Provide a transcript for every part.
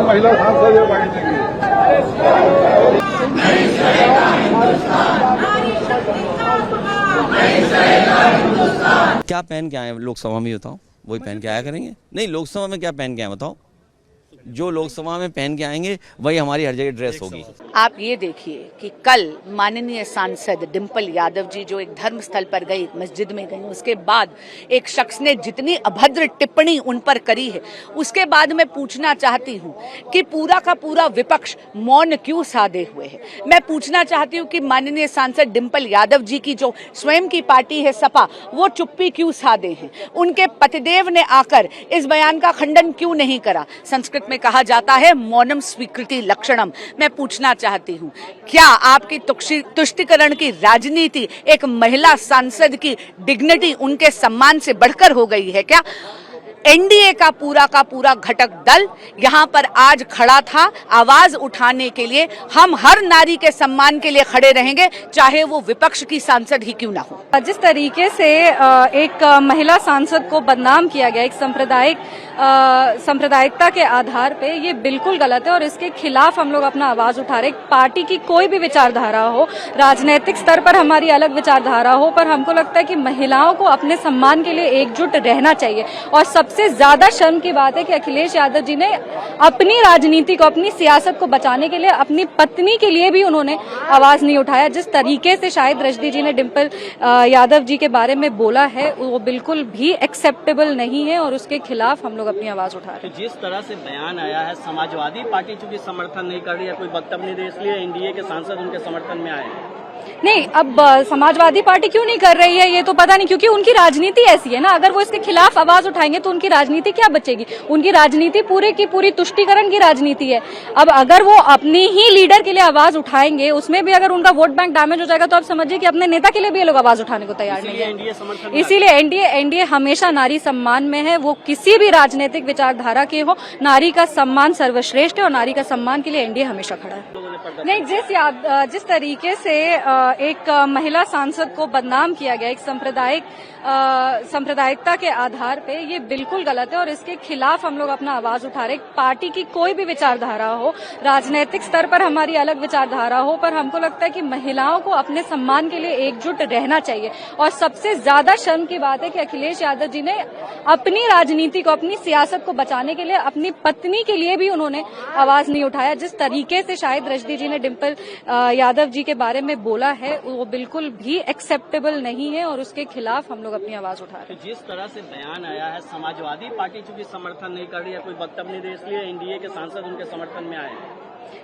महिला सांसद है बैठने की। क्या पहन के आए लोकसभा में बताओ, वही पहन के आया करेंगे। नहीं, लोकसभा में क्या पहन के आए बताओ, जो लोकसभा में पहन के आएंगे वही हमारी हर जगह ड्रेस होगी। आप ये देखिए कि कल माननीय सांसद डिंपल यादव जी जो एक धर्म स्थल पर गई, मस्जिद में गई, उसके बाद एक शख्स ने जितनी अभद्र टिप्पणी उन पर करी है, उसके बाद मैं पूछना चाहती हूँ कि पूरा का पूरा विपक्ष मौन क्यों साधे हुए है। मैं पूछना चाहती हूँ कि माननीय सांसद डिंपल यादव जी की जो स्वयं की पार्टी है सपा, वो चुप्पी क्यों साधे हैं। उनके पतिदेव ने आकर इस बयान का खंडन क्यों नहीं करा। संस्कृत में कहा जाता है मौनम स्वीकृति लक्षणम। मैं पूछना चाहती हूँ, क्या आपकी तुष्टिकरण की राजनीति एक महिला सांसद की डिग्निटी, उनके सम्मान से बढ़कर हो गई है क्या। एनडीए का पूरा घटक दल यहाँ पर आज खड़ा था आवाज उठाने के लिए। हम हर नारी के सम्मान के लिए खड़े रहेंगे, चाहे वो विपक्ष की सांसद ही क्यों ना हो। जिस तरीके से एक महिला सांसद को बदनाम किया गया, एक सांप्रदायिकता के आधार पे, ये बिल्कुल गलत है और इसके खिलाफ हम लोग अपना आवाज उठा रहे। पार्टी की कोई भी विचारधारा हो, राजनीतिक स्तर पर हमारी अलग विचारधारा हो, पर हमको लगता है कि महिलाओं को अपने सम्मान के लिए एकजुट रहना चाहिए। और सबसे ज्यादा शर्म की बात है कि अखिलेश यादव जी ने अपनी राजनीति को, अपनी सियासत को बचाने के लिए अपनी पत्नी के लिए भी उन्होंने आवाज नहीं उठाया। जिस तरीके से शायद रजनी जी ने डिंपल यादव जी के बारे में बोला है, वो बिल्कुल भी एक्सेप्टेबल नहीं है और उसके खिलाफ हम लोग अपनी आवाज उठा रहे हैं। जिस तरह से बयान आया है, समाजवादी पार्टी चूंकि समर्थन नहीं कर रही है, कोई वक्तव्य नहीं दे, इसलिए एनडीए के सांसद उनके समर्थन में आए हैं। नहीं, अब समाजवादी पार्टी क्यों नहीं कर रही है ये तो पता नहीं, क्योंकि उनकी राजनीति ऐसी है ना। अगर वो इसके खिलाफ आवाज उठाएंगे तो उनकी राजनीति क्या बचेगी। उनकी राजनीति पूरे की पूरी तुष्टीकरण की राजनीति है। अब अगर वो अपनी ही लीडर के लिए आवाज उठाएंगे, उसमें भी अगर उनका वोट बैंक डैमेज हो जाएगा, तो आप समझिए कि अपने नेता के लिए भी ये लोग आवाज उठाने को तैयार नहीं है। इसीलिए एनडीए हमेशा नारी सम्मान में है, वो किसी भी राजनीतिक विचारधारा के हो। नारी का सम्मान सर्वश्रेष्ठ है और नारी का सम्मान के लिए एनडीए हमेशा खड़ा है। नहीं, जिस तरीके से एक महिला सांसद को बदनाम किया गया, एक सांप्रदायिकता के आधार पे, ये बिल्कुल गलत है और इसके खिलाफ हम लोग अपना आवाज उठा रहे। पार्टी की कोई भी विचारधारा हो, राजनीतिक स्तर पर हमारी अलग विचारधारा हो, पर हमको लगता है कि महिलाओं को अपने सम्मान के लिए एकजुट रहना चाहिए। और सबसे ज्यादा शर्म की बात है कि अखिलेश यादव जी ने अपनी राजनीति को, अपनी सियासत को बचाने के लिए अपनी पत्नी के लिए भी उन्होंने आवाज नहीं उठाया। जिस तरीके से शायद रजनी जी ने डिंपल यादव जी के बारे में बोला है, वो बिल्कुल भी एक्सेप्टेबल नहीं है और उसके खिलाफ हम लोग अपनी आवाज उठा रहे हैं। जिस तरह से बयान आया है, समाजवादी पार्टी चूंकि समर्थन नहीं कर रही है, कोई वक्तव्य नहीं दे, इसलिए एनडीए के सांसद उनके समर्थन में आए हैं।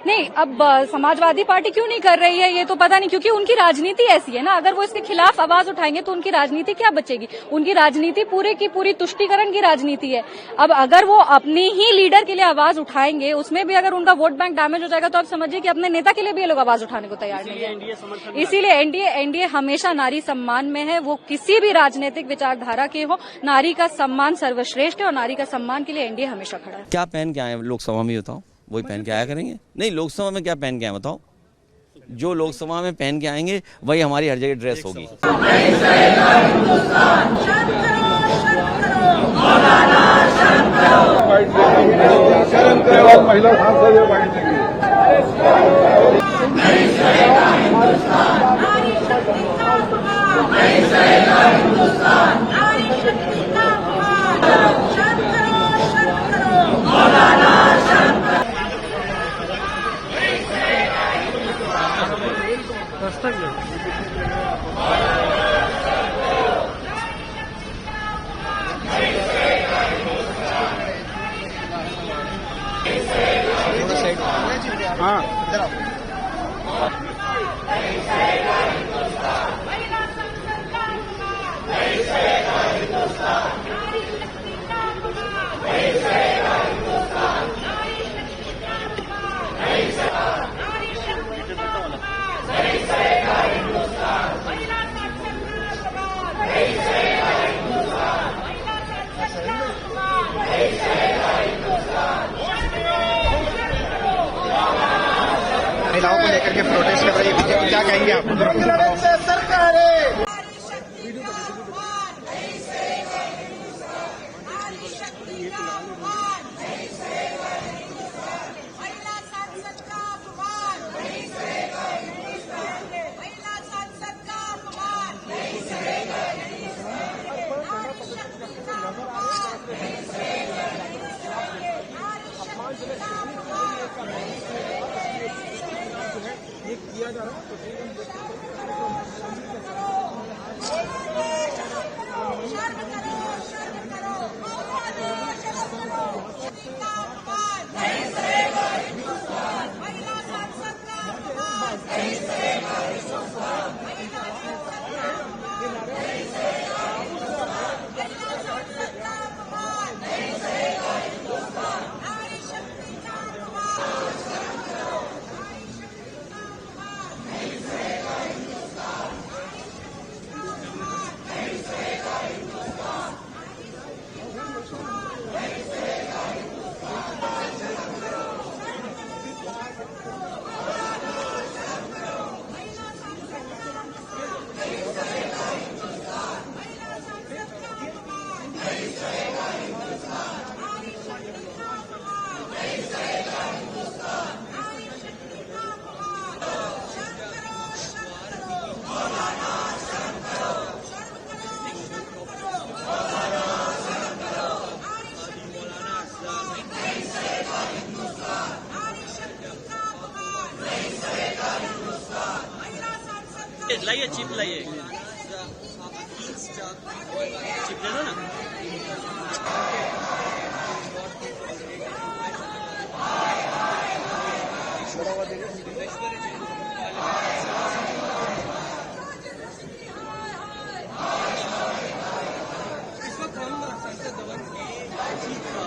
नहीं, अब समाजवादी पार्टी क्यों नहीं कर रही है ये तो पता नहीं, क्योंकि उनकी राजनीति ऐसी है ना। अगर वो इसके खिलाफ आवाज उठाएंगे तो उनकी राजनीति क्या बचेगी। उनकी राजनीति पूरे की पूरी तुष्टीकरण की राजनीति है। अब अगर वो अपनी ही लीडर के लिए आवाज उठाएंगे, उसमें भी अगर उनका वोट बैंक डैमेज हो जाएगा, तो आप समझिए कि अपने नेता के लिए भी ये लोग आवाज उठाने को तैयार नहीं है। इसीलिए एनडीए हमेशा नारी सम्मान में है, वो किसी भी राजनीतिक विचारधारा के हो। नारी का सम्मान सर्वश्रेष्ठ है और नारी का सम्मान के लिए एनडीए हमेशा खड़ा है। क्या पहन के आए लोकसभा में बताओ, वही पहन के आया करेंगे। नहीं, लोकसभा में क्या पहन के आए बताओ, जो लोकसभा में पहन के आएंगे वही हमारी हर जगह ड्रेस होगी। महिला सांसद है बैठने की। हाँ, महिलाओं को लेकर के प्रोटेस्ट कर रही है, क्या कहेंगे आप? सरकार लाइए चिप लाइए, चिप दे दो ना। इस वक्त हम संसद भवन की